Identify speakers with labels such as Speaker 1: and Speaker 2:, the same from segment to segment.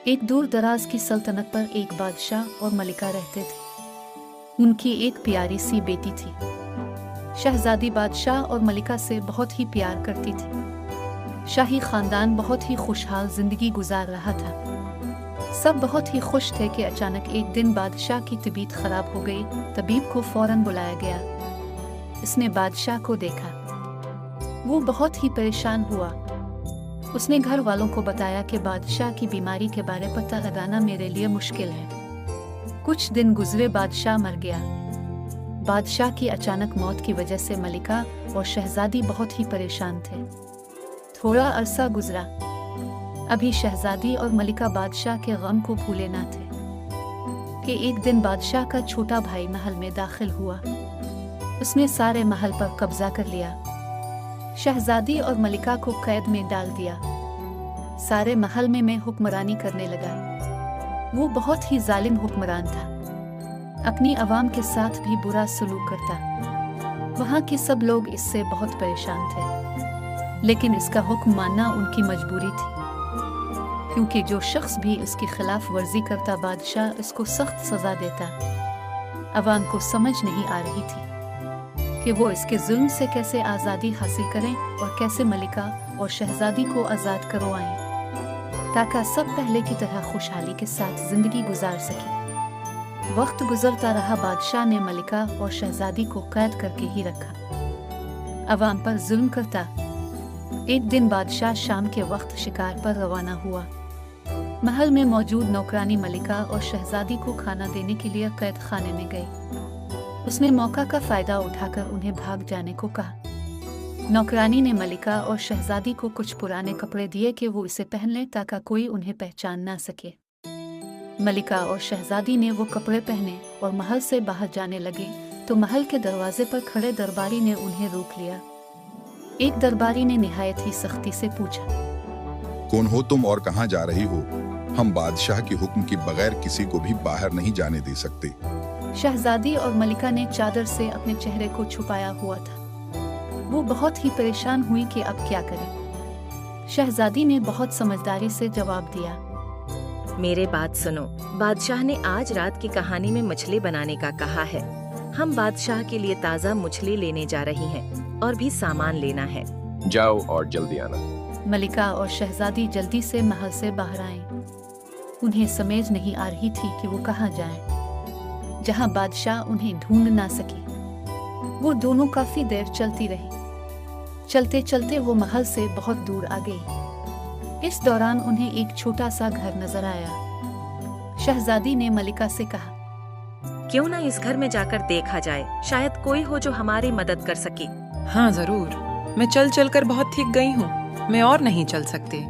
Speaker 1: एक दूर दराज की सल्तनत पर एक बादशाह और मलिका रहते थे। उनकी एक प्यारी सी बेटी थी। शहजादी बादशाह और मलिका से बहुत ही प्यार करती थी। शाही खानदान बहुत ही खुशहाल जिंदगी गुजार रहा था। सब बहुत ही खुश थे कि अचानक एक दिन बादशाह की तबीयत खराब हो गई। तबीब को फौरन बुलाया गया। इसने बादशाह को देखा। वो बहुत ही परेशान हुआ। उसने घर वालों को बताया कि बादशाह की बीमारी के बारे पता लगाना मेरे लिए मुश्किल है। कुछ दिन गुजरे, बादशाह मर गया। बादशाह की अचानक मौत की वजह से मलिका और शहजादी बहुत ही परेशान थे। थोड़ा अरसा गुजरा। अभी शहजादी और मलिका बादशाह के गम को भूले ना थे कि एक दिन बादशाह का छोटा भाई महल में दाखिल हुआ। उसने सारे महल पर कब्जा कर लिया। शहजादी और मलिका को कैद में डाल दिया। सारे महल में हुक्मरानी करने लगा। वो बहुत ही जालिम हुक्मरान था। अपनी आवाम के साथ भी बुरा सलूक करता। वहाँ के सब लोग इससे बहुत परेशान थे, लेकिन इसका हुक्म मानना उनकी मजबूरी थी, क्योंकि जो शख्स भी इसकी खिलाफ वर्जी करता बादशाह इसको सख्त सजा देता। आवाम को समझ नहीं आ रही थी कि वो इसके जुल्म से कैसे आज़ादी हासिल करें और कैसे मलिका और शहजादी को आज़ाद करवाएं, ताकि सब पहले की तरह खुशहाली के साथ जिंदगी गुजार सके। वक्त गुजरता रहा। बादशाह ने मलिका और शहजादी को कैद करके ही रखा, आवाम पर जुल्म करता। एक दिन बादशाह शाम के वक्त शिकार पर रवाना हुआ। महल में मौजूद नौकरानी मलिका और शहजादी को खाना देने के लिए कैद खाने में गई। उसने मौका का फायदा उठाकर उन्हें भाग जाने को कहा। नौकरानी ने मलिका और शहजादी को कुछ पुराने कपड़े दिए कि वो इसे पहन लें ताकि कोई उन्हें पहचान ना सके। मलिका और शहजादी ने वो कपड़े पहने और महल से बाहर जाने लगे तो महल के दरवाजे पर खड़े दरबारी ने उन्हें रोक लिया। एक दरबारी ने निहायत ही सख्ती से पूछा,
Speaker 2: कौन हो तुम और कहाँ जा रही हो? हम बादशाह के हुक्म के बगैर किसी को भी बाहर नहीं जाने दे सकते।
Speaker 1: शहजादी और मलिका ने चादर से अपने चेहरे को छुपाया हुआ था। वो बहुत ही परेशान हुई कि अब क्या करें। शहजादी ने बहुत समझदारी से जवाब दिया,
Speaker 3: मेरे बात सुनो, बादशाह ने आज रात की कहानी में मछली बनाने का कहा है। हम बादशाह के लिए ताज़ा मछली लेने जा रही हैं और भी सामान लेना है।
Speaker 4: जाओ और जल्दी आना।
Speaker 1: मलिका और शहजादी जल्दी से महल से बाहर आए। उन्हें समझ नहीं आ रही थी कि वो कहाँ जाएं, जहाँ बादशाह उन्हें ढूंढ ना सके। वो दोनों काफी देर चलती रही। चलते चलते वो महल से बहुत दूर आ गई। इस दौरान उन्हें एक छोटा सा घर नजर आया। शहजादी ने मलिका से कहा,
Speaker 3: क्यों ना इस घर में जाकर देखा जाए, शायद कोई हो जो हमारी मदद कर सके।
Speaker 5: हाँ जरूर, मैं चल चल कर बहुत थक गई हूँ। मैं और नहीं चल सकती।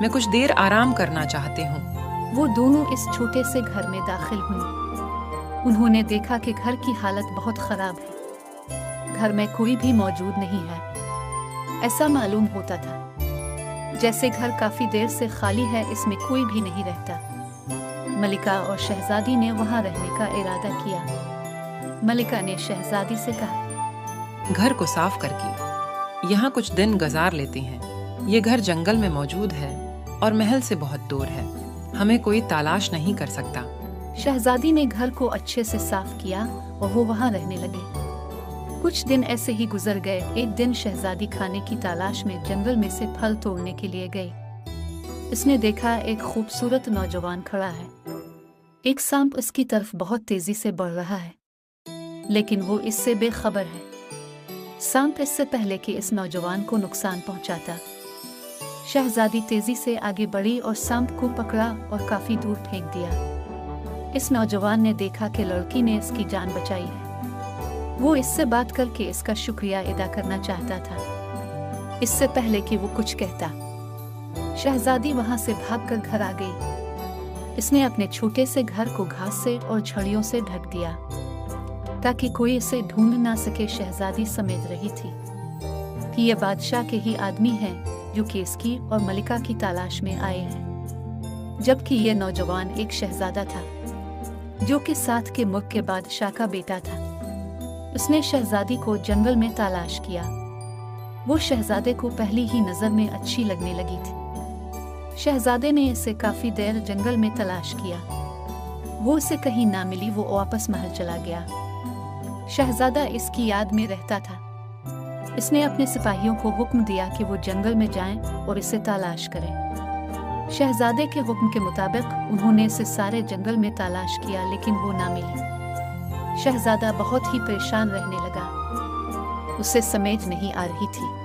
Speaker 5: मैं कुछ देर आराम करना चाहती हूँ।
Speaker 1: वो दोनों इस छोटे से घर में दाखिल हुई। उन्होंने देखा कि घर की हालत बहुत खराब है। घर में कोई भी मौजूद नहीं है। ऐसा मालूम होता था जैसे घर काफी देर से खाली है, इसमें कोई भी नहीं रहता। मलिका और शहजादी ने वहां रहने का इरादा किया। मलिका ने शहजादी से कहा,
Speaker 5: घर को साफ करके यहाँ कुछ दिन गुजार लेते हैं। ये घर जंगल में मौजूद है और महल से बहुत दूर है। हमें कोई तलाश नहीं कर सकता।
Speaker 1: शहजादी ने घर को अच्छे से साफ किया और वो वहां रहने लगे। कुछ दिन ऐसे ही गुजर गए। एक दिन शहजादी खाने की तलाश में जंगल में से फल तोड़ने के लिए गई। इसने देखा एक खूबसूरत नौजवान खड़ा है। एक सांप इसकी तरफ बहुत तेजी से बढ़ रहा है, लेकिन वो इससे बेखबर है। सांप इससे पहले कि इस नौजवान को नुकसान पहुंचाता, शहजादी तेजी से आगे बढ़ी और सांप को पकड़ा और काफी दूर फेंक दिया। इस नौजवान ने देखा कि लड़की ने इसकी जान बचाई है। वो इससे बात करके इसका शुक्रिया अदा करना चाहता था, इससे पहले कि वो कुछ कहता। शहजादी वहां से भागकर घर आ गई। इसने अपने छोटे से घर को घास से और झड़ियों से ढक दिया ताकि कोई इसे ढूंढ ना सके। शहजादी समझ रही थी कि ये बादशाह के ही आदमी हैं जो कि इसकी और मलिका की तलाश में आए हैं, जबकि ये नौजवान एक शहजादा था जो कि साथ के मुल्क के बादशाह का बेटा था। उसने शहजादी को जंगल में तलाश किया। वो शहजादे को पहली ही नजर में अच्छी लगने लगी थी। शहजादे ने इसे काफी देर जंगल में तलाश किया। वो उसे कहीं ना मिली। वो वापस महल चला गया। शहजादा इसकी याद में रहता था। इसने अपने सिपाहियों को हुक्म दिया कि वो जंगल में जाएं और इसे तलाश करें। शहजादे के हुक्म के मुताबिक उन्होंने इसे सारे जंगल में तलाश किया, लेकिन वो ना मिली। शहजादा बहुत ही परेशान रहने लगा। उसे समझ नहीं आ रही थी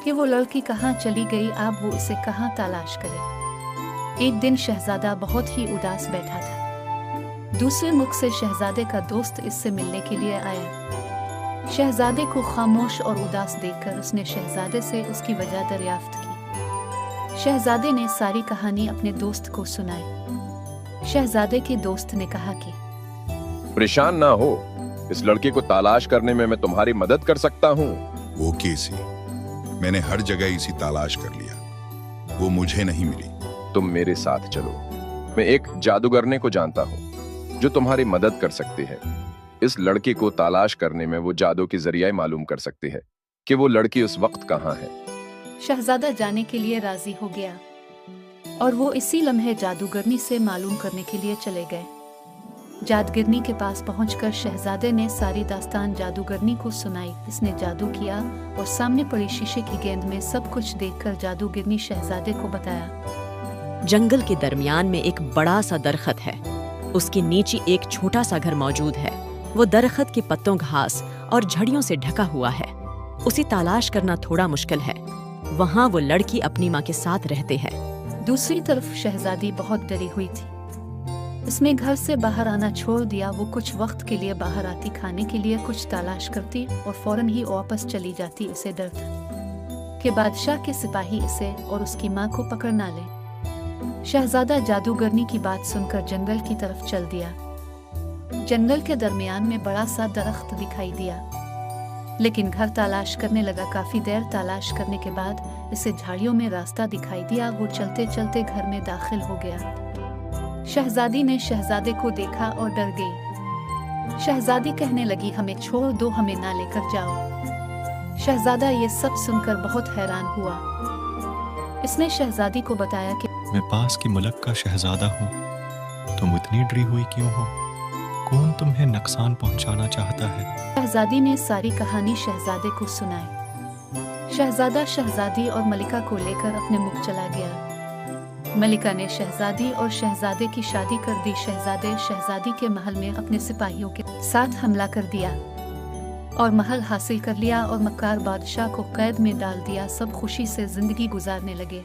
Speaker 1: कि वो लड़की कहाँ चली गई। अब वो इसे कहाँ तलाश करे। एक दिन शहजादा बहुत ही उदास बैठा था। दूसरे मुल्क से शहजादे का दोस्त इससे मिलने के लिए आया। शहजादे को खामोश और उदास देखकर उसने शहजादे से उसकी वजह दरियाफ्त की। शहजादे ने सारी कहानी अपने दोस्त को सुनाई। शहजादे के दोस्त ने कहा कि
Speaker 4: परेशान ना हो, इस लड़के को तलाश करने में मैं तुम्हारी मदद कर सकता हूँ।
Speaker 2: वो कैसी? मैंने हर जगह इसी तलाश कर लिया, वो मुझे नहीं मिली।
Speaker 4: तुम मेरे साथ चलो। मैं एक जादूगरने को जानता हूँ जो तुम्हारी मदद कर सकती है। इस लड़की को तलाश करने में वो जादू के जरिए मालूम कर सकती है कि वो लड़की उस वक्त कहाँ है।
Speaker 1: शहजादा जाने के लिए राजी हो गया और वो इसी लम्हे जादूगरनी से मालूम करने के लिए चले गए। जादूगरनी के पास पहुंचकर शहजादे ने सारी दास्तान जादूगरनी को सुनाई। इसने जादू किया और सामने पड़ी शीशे की गेंद में सब कुछ देखकर जादूगरनी शहजादे को बताया।
Speaker 6: जंगल के दरमियान में एक बड़ा सा दरख्त है। उसके नीचे एक छोटा सा घर मौजूद है। वो दरख्त के पत्तों, घास और झड़ियों से ढका हुआ है। उसे तलाश करना थोड़ा मुश्किल है। वहाँ वो लड़की अपनी माँ के साथ रहते हैं।
Speaker 1: दूसरी तरफ शहजादी बहुत डरी हुई थी। इसने घर से बाहर आना छोड़ दिया। वो कुछ वक्त के लिए बाहर आती, खाने के लिए कुछ तलाश करती और फौरन ही वापस चली जाती। इसे डर था कि बादशाह के सिपाही इसे और उसकी माँ को पकड़ ना ले। शहजादा जादूगरनी की बात सुनकर जंगल की तरफ चल दिया। जंगल के दरमियान में बड़ा सा दरख्त दिखाई दिया, लेकिन घर तलाश करने लगा। काफी देर तलाश करने के बाद इसे झाड़ियों में रास्ता दिखाई दिया। वो चलते चलते घर में दाखिल हो गया। शहजादी ने शहजादे को देखा और डर गई। शहजादी कहने लगी, हमें छोड़ दो, हमें ना लेकर जाओ। शहजादा ये सब सुनकर बहुत हैरान हुआ। इसने शहजादी को बताया कि
Speaker 7: मैं पास के मुल्क का शहजादा हूँ। तुम इतनी डरी हुई क्यों हो? कौन तुम्हें नुकसान पहुँचाना चाहता है?
Speaker 1: शहजादी ने सारी कहानी शहजादे को सुनाई। शहजादा शहजादी और मलिका को लेकर अपने मुल्क चला गया। मलिका ने शहजादी और शहजादे की शादी कर दी। शहजादे शहजादी के महल में अपने सिपाहियों के साथ हमला कर दिया और महल हासिल कर लिया और मक्कार बादशाह को कैद में डाल दिया। सब खुशी से जिंदगी गुजारने लगे।